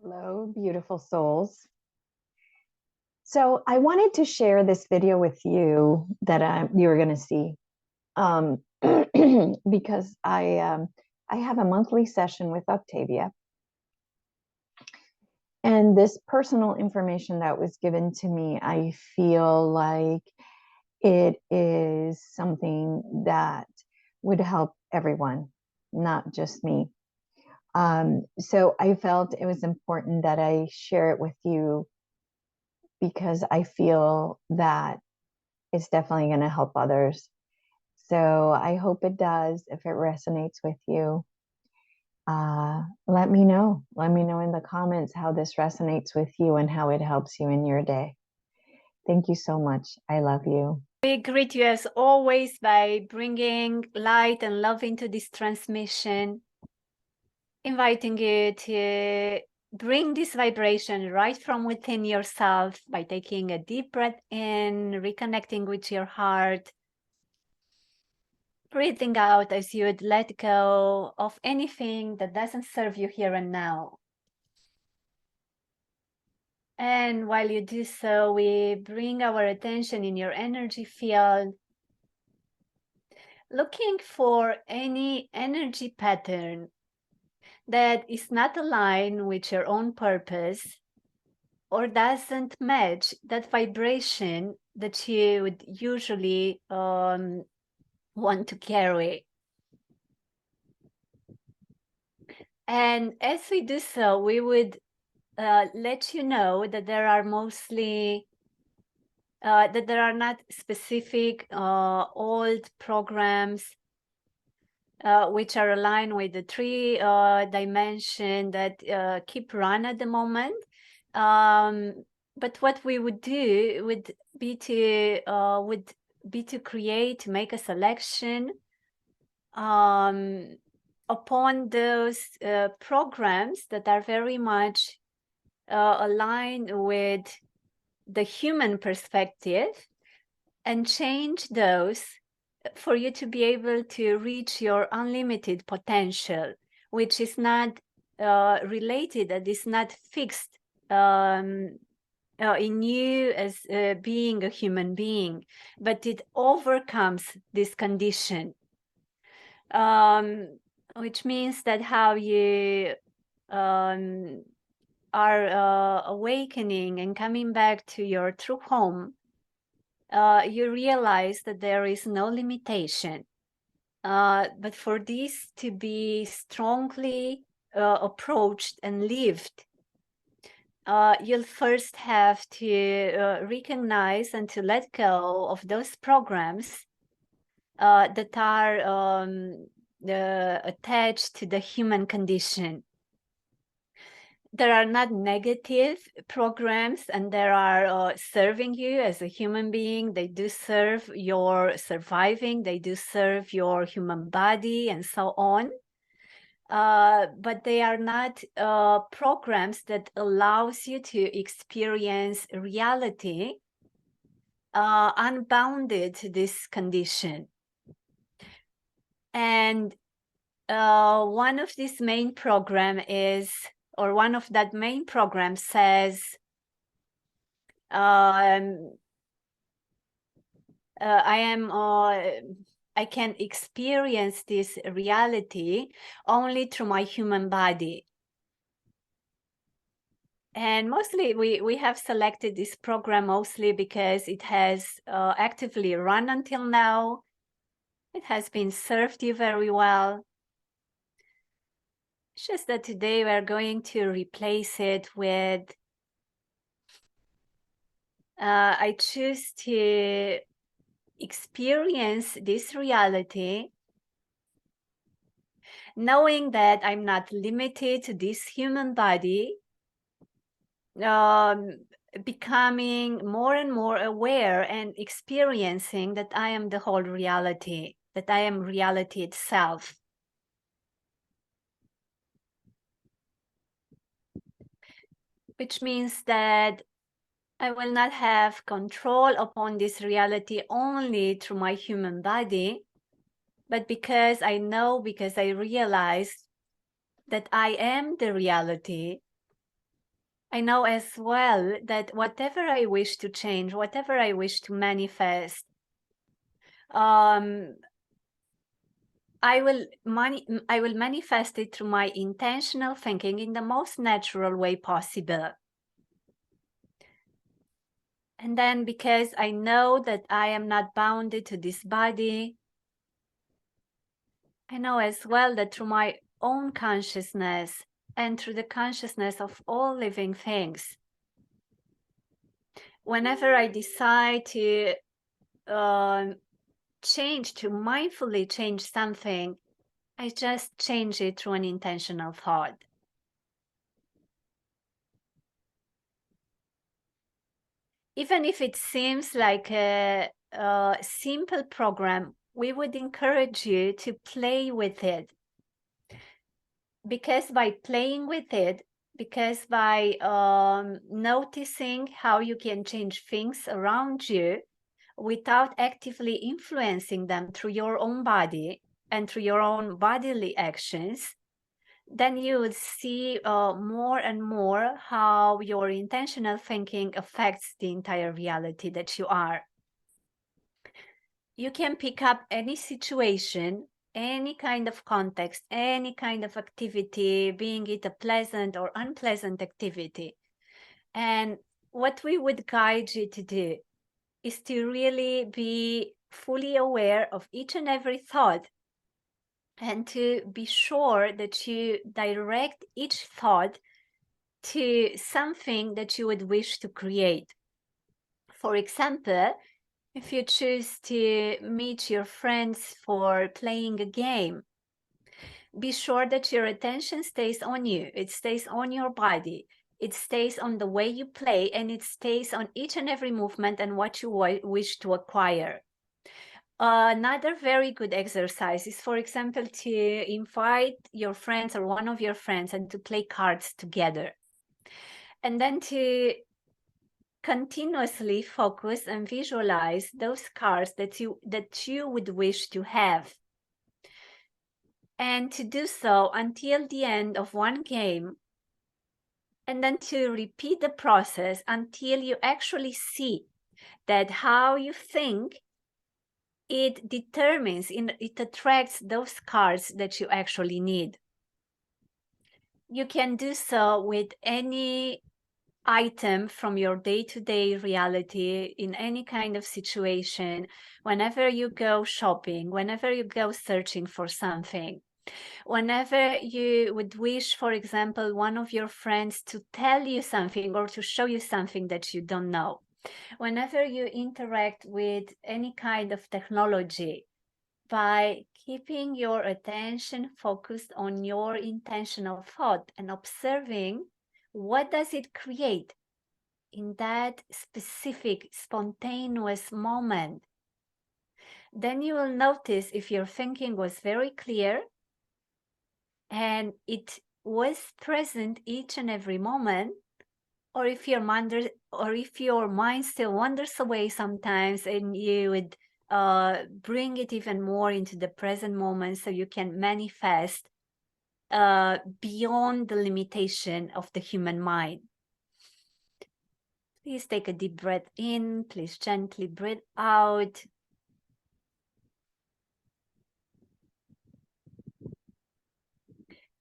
Hello, beautiful souls. So I wanted to share this video with you that you're going to see because I have a monthly session with Octavia, and this personal information that was given to me, I feel like it is something that would help everyone, not just me. So I felt it was important that I share it with you because I feel that it's definitely going to help others. So I hope it does. If it resonates with you, let me know. Let me know in the comments how this resonates with you and how it helps you in your day. Thank you so much. I love you. We greet you as always by bringing light and love into this transmission, inviting you to bring this vibration right from within yourself by taking a deep breath in, reconnecting with your heart, breathing out as you would let go of anything that doesn't serve you here and now. And while you do so, we bring our attention in your energy field, looking for any energy pattern that is not aligned with your own purpose or doesn't match that vibration that you would usually want to carry. And as we do so, we would let you know that there are mostly that there are not specific old programs which are aligned with the three dimension that keep run at the moment. But what we would do would be to create, make a selection upon those programs that are very much aligned with the human perspective, and change those for you to be able to reach your unlimited potential, which is not related, that is not fixed in you as being a human being, but it overcomes this condition, which means that how you are awakening and coming back to your true home, you realize that there is no limitation. But for this to be strongly approached and lived, you'll first have to recognize and to let go of those programs that are attached to the human condition. There are not negative programs, and there are serving you as a human being. They do serve your surviving, they do serve your human body and so on. But they are not programs that allows you to experience reality unbounded to this condition. And one of these main program is, or one of that main program says, I can experience this reality only through my human body. And mostly we have selected this program mostly because it has actively run until now. It has been served you very well. It's just that today we're going to replace it with I choose to experience this reality, knowing that I'm not limited to this human body, becoming more and more aware and experiencing that I am the whole reality, that I am reality itself. Which means that I will not have control upon this reality only through my human body, but because I know, because I realize that I am the reality, I know as well that whatever I wish to change, whatever I wish to manifest, I will manifest it through my intentional thinking in the most natural way possible. And then because I know that I am not bounded to this body, I know as well that through my own consciousness and through the consciousness of all living things, whenever I decide to change, to mindfully change something, I just change it through an intentional thought. Even if it seems like a simple program, we would encourage you to play with it. Because by playing with it, because by noticing how you can change things around you without actively influencing them through your own body and through your own bodily actions, then you would see more and more how your intentional thinking affects the entire reality that you are. You can pick up any situation, any kind of context, any kind of activity, being it a pleasant or unpleasant activity. And what we would guide you to do is to really be fully aware of each and every thought, and to be sure that you direct each thought to something that you would wish to create. For example, if you choose to meet your friends for playing a game, be sure that your attention stays on you, it stays on your body, it stays on the way you play, and it stays on each and every movement and what you wish to acquire. Another very good exercise is, for example, to invite your friends or one of your friends and to play cards together. And then to continuously focus and visualize those cards that you would wish to have. And to do so until the end of one game. And then to repeat the process until you actually see that how you think, it determines, it attracts those cards that you actually need. You can do so with any item from your day-to-day reality, in any kind of situation, whenever you go shopping, whenever you go searching for something, whenever you would wish, for example, one of your friends to tell you something or to show you something that you don't know, whenever you interact with any kind of technology, by keeping your attention focused on your intentional thought and observing what does it create in that specific spontaneous moment, then you will notice if your thinking was very clear and it was present each and every moment, or if your mind still wanders away sometimes, and you would bring it even more into the present moment so you can manifest beyond the limitation of the human mind. Please take a deep breath in. Please gently breathe out.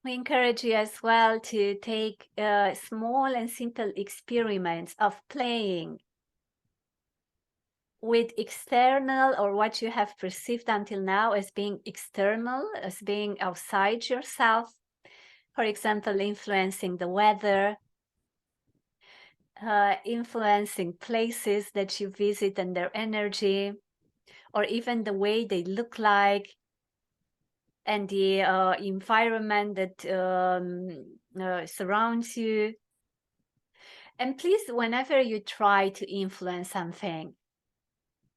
We encourage you as well to take small and simple experiments of playing with external, or what you have perceived until now as being external, as being outside yourself. For example, influencing the weather, influencing places that you visit and their energy, or even the way they look like, and the environment that surrounds you. And please, whenever you try to influence something,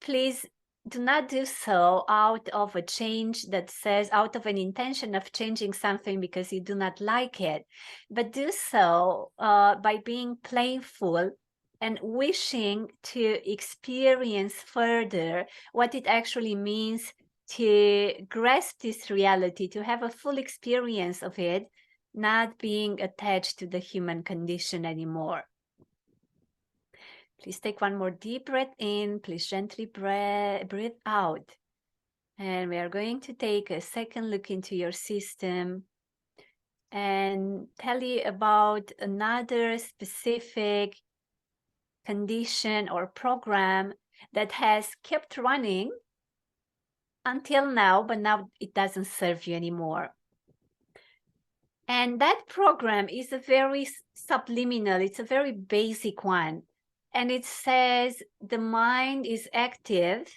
please do not do so out of a change that says, out of an intention of changing something because you do not like it, but do so by being playful and wishing to experience further what it actually means to grasp this reality, to have a full experience of it, not being attached to the human condition anymore. Please take one more deep breath in. Please gently breathe out. And we are going to take a second look into your system and tell you about another specific condition or program that has kept running until now, but now it doesn't serve you anymore. And that program is a very subliminal, it's a very basic one. And it says the mind is active,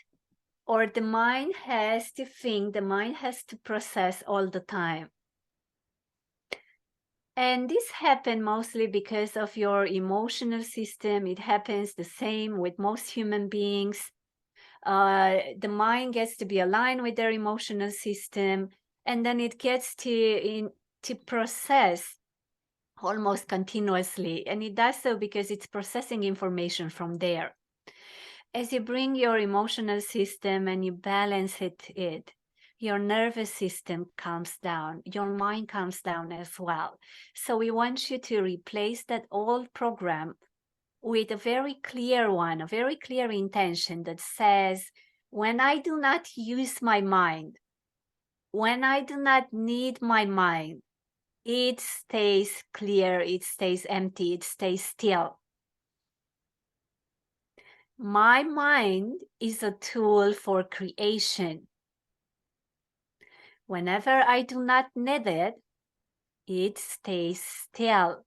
or the mind has to think, the mind has to process all the time. And this happens mostly because of your emotional system. It happens the same with most human beings. The mind gets to be aligned with their emotional system, and then it gets to process almost continuously. And it does so because it's processing information from there. As you bring your emotional system and you balance it, your nervous system calms down, your mind calms down as well. So we want you to replace that old program with a very clear one, a very clear intention that says, when I do not use my mind, when I do not need my mind, it stays clear, it stays empty, it stays still. My mind is a tool for creation. Whenever I do not need it, it stays still.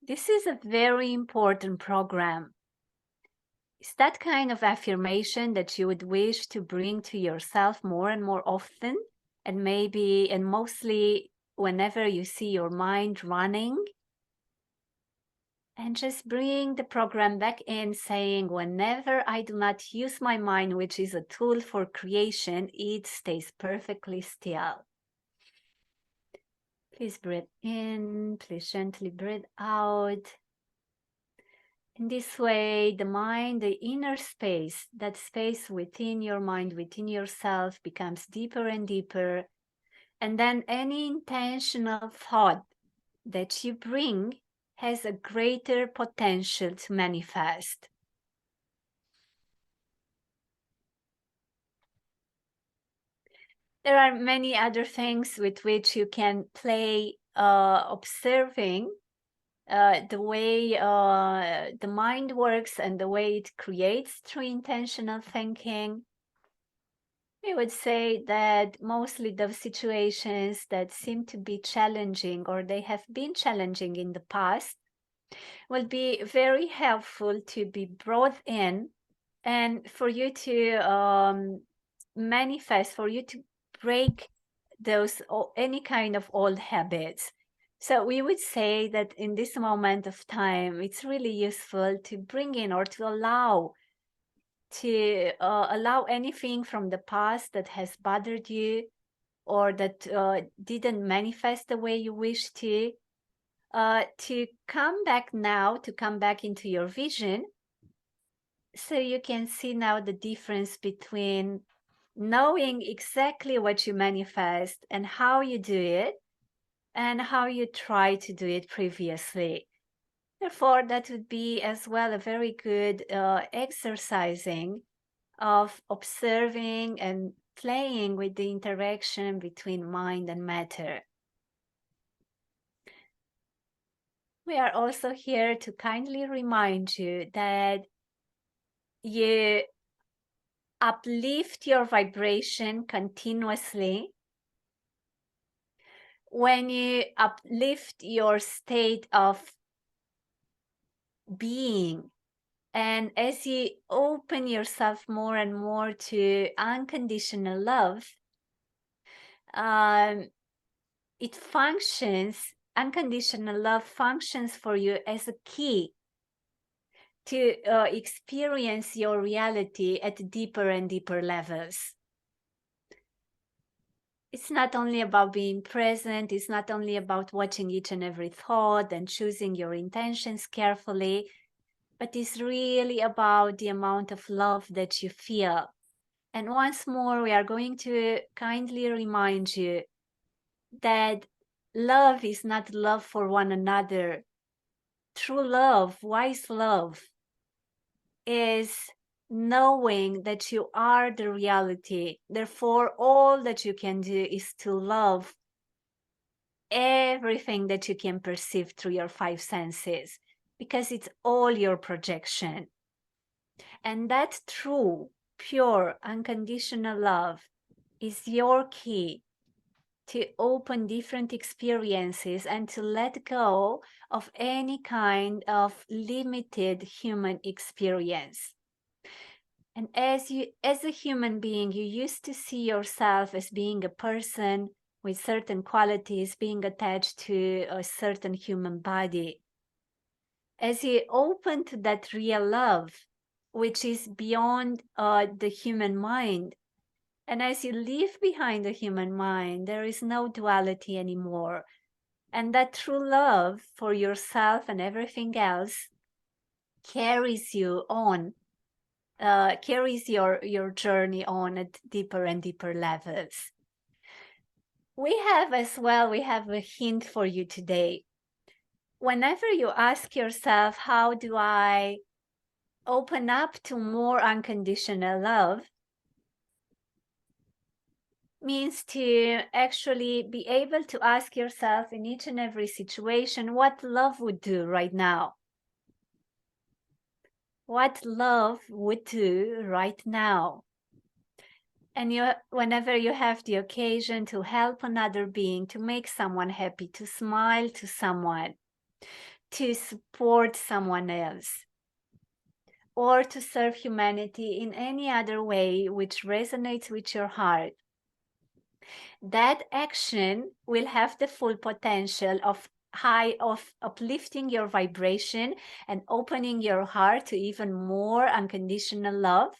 This is a very important program. It's that kind of affirmation that you would wish to bring to yourself more and more often, and maybe and mostly whenever you see your mind running. And just bring the program back in, saying, whenever I do not use my mind, which is a tool for creation, it stays perfectly still. Please breathe in, please gently breathe out. In this way, the mind, the inner space, that space within your mind, within yourself, becomes deeper and deeper. And then any intentional thought that you bring has a greater potential to manifest. There are many other things with which you can play, observing the way the mind works and the way it creates through intentional thinking. We would say that mostly those situations that seem to be challenging, or they have been challenging in the past, will be very helpful to be brought in, and for you to manifest, for you to break those any kind of old habits. So we would say that in this moment of time, it's really useful to bring in, or to allow anything from the past that has bothered you, or that didn't manifest the way you wish to come back now, to come back into your vision, so you can see now the difference between knowing exactly what you manifest and how you do it, and how you try to do it previously. Therefore, that would be as well a very good exercising of observing and playing with the interaction between mind and matter. We are also here to kindly remind you that you uplift your vibration continuously when you uplift your state of being. And as you open yourself more and more to unconditional love, it functions, unconditional love functions for you as a key to experience your reality at deeper and deeper levels. It's not only about being present, it's not only about watching each and every thought and choosing your intentions carefully, but it's really about the amount of love that you feel. And once more, we are going to kindly remind you that love is not love for one another. True love, wise love, is knowing that you are the reality. Therefore, all that you can do is to love everything that you can perceive through your five senses, because it's all your projection. And that true, pure, unconditional love is your key to open different experiences and to let go of any kind of limited human experience. And as a human being, you used to see yourself as being a person with certain qualities, being attached to a certain human body. As you open to that real love, which is beyond the human mind, and as you leave behind the human mind, there is no duality anymore. And that true love for yourself and everything else carries you on, carries your journey on at deeper and deeper levels. We have a hint for you today. Whenever you ask yourself, how do I open up to more unconditional love, means to actually be able to ask yourself in each and every situation what love would do right now. What love would do right now. And whenever you have the occasion to help another being, to make someone happy, to smile to someone, to support someone else, or to serve humanity in any other way which resonates with your heart, that action will have the full potential of uplifting your vibration and opening your heart to even more unconditional love.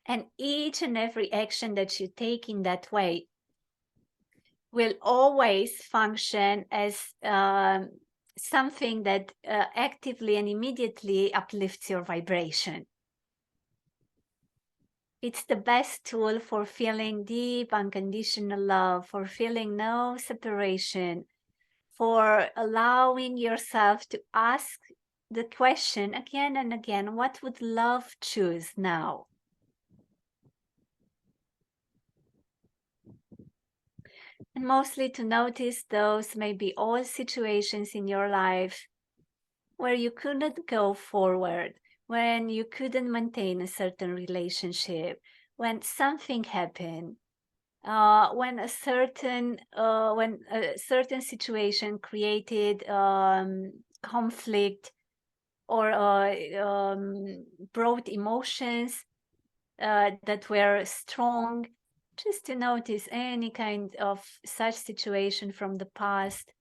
And each and every action that you take in that way will always function as something that actively and immediately uplifts your vibration. It's the best tool for feeling deep unconditional love, for feeling no separation, for allowing yourself to ask the question again and again, what would love choose now? And mostly to notice those maybe all situations in your life where you couldn't go forward, when you couldn't maintain a certain relationship, when something happened, when a certain situation created conflict or brought emotions that were strong. Just to notice any kind of such situation from the past,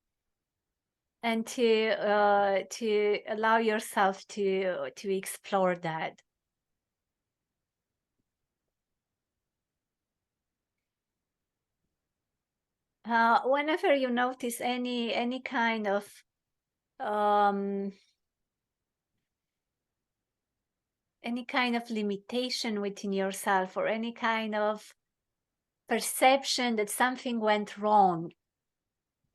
and to allow yourself to explore that. Whenever you notice any kind of limitation within yourself, or any kind of perception that something went wrong,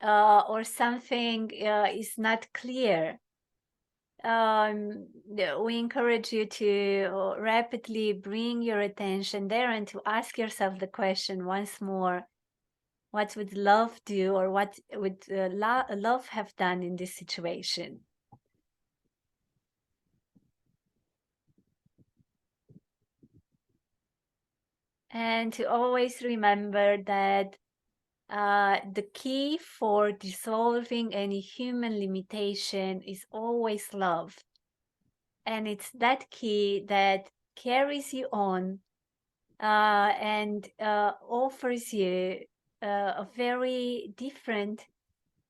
or something is not clear, we encourage you to rapidly bring your attention there and to ask yourself the question once more: what would love do, or what would love have done in this situation? And to always remember that the key for dissolving any human limitation is always love. And it's that key that carries you on and offers you a very different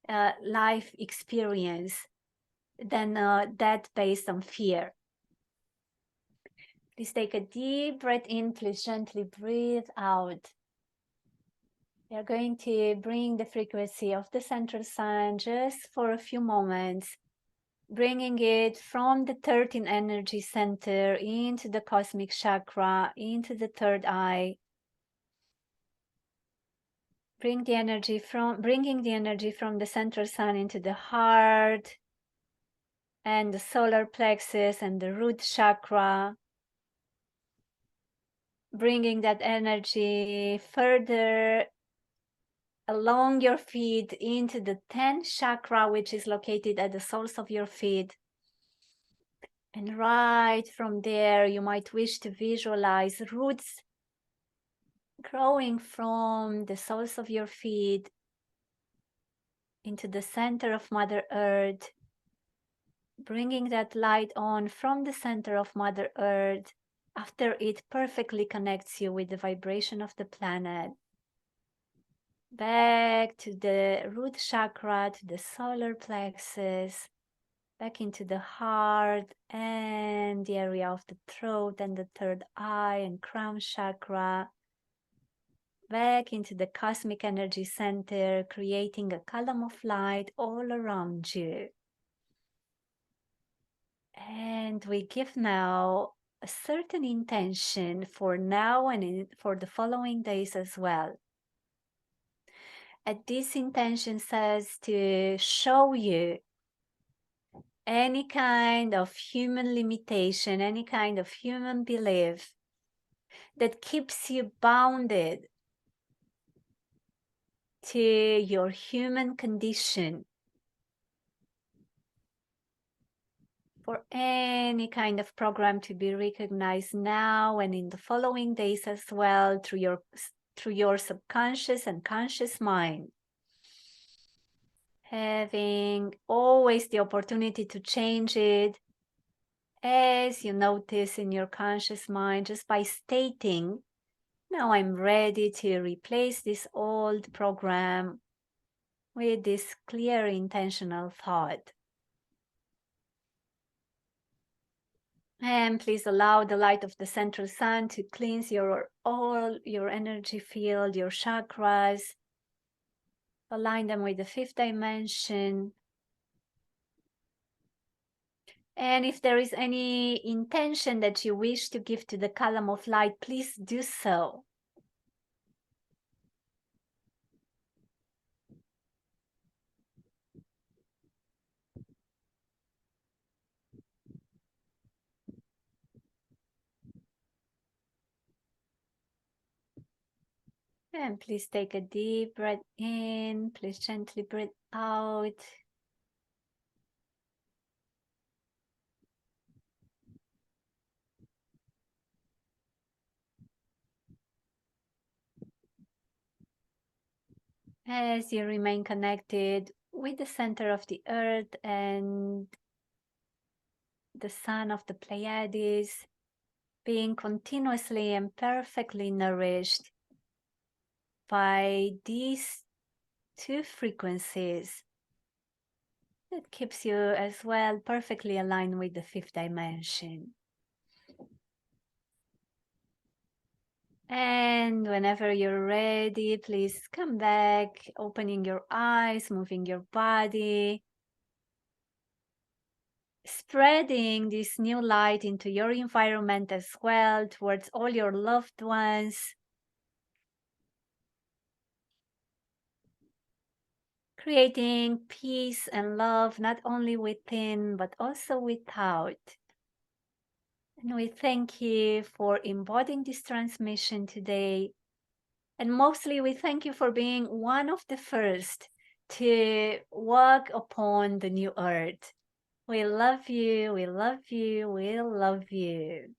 life experience than that based on fear. Please take a deep breath in. Please gently breathe out. We are going to bring the frequency of the central sun just for a few moments bringing it from the 13th energy center into the cosmic chakra, into the third eye. Bringing the energy from the central sun into the heart and the solar plexus and the root chakra. Bringing that energy further along your feet into the 10th chakra, which is located at the soles of your feet. And right from there, you might wish to visualize roots growing from the soles of your feet into the center of Mother Earth, bringing that light on from the center of Mother Earth after it perfectly connects you with the vibration of the planet. Back to the root chakra, to the solar plexus, back into the heart and the area of the throat and the third eye and crown chakra, back into the cosmic energy center, creating a column of light all around you. And we give now a certain intention for now and for the following days as well. And this intention says to show you any kind of human limitation, any kind of human belief that keeps you bounded to your human condition, for any kind of program to be recognized now and in the following days as well through your subconscious and conscious mind. Having always the opportunity to change it as you notice in your conscious mind, just by stating, now I'm ready to replace this old program with this clear intentional thought. And please allow the light of the central sun to cleanse all your energy field, your chakras. Align them with the 5th dimension. And if there is any intention that you wish to give to the column of light, please do so. And please take a deep breath in. Please gently breathe out. As you remain connected with the center of the earth and the sun of the Pleiades, being continuously and perfectly nourished by these two frequencies, that keeps you as well perfectly aligned with the 5th dimension. And whenever you're ready, please come back, opening your eyes, moving your body, spreading this new light into your environment as well, towards all your loved ones. Creating peace and love, not only within, but also without. And we thank you for embodying this transmission today. And mostly we thank you for being one of the first to walk upon the new earth. We love you, we love you, we love you.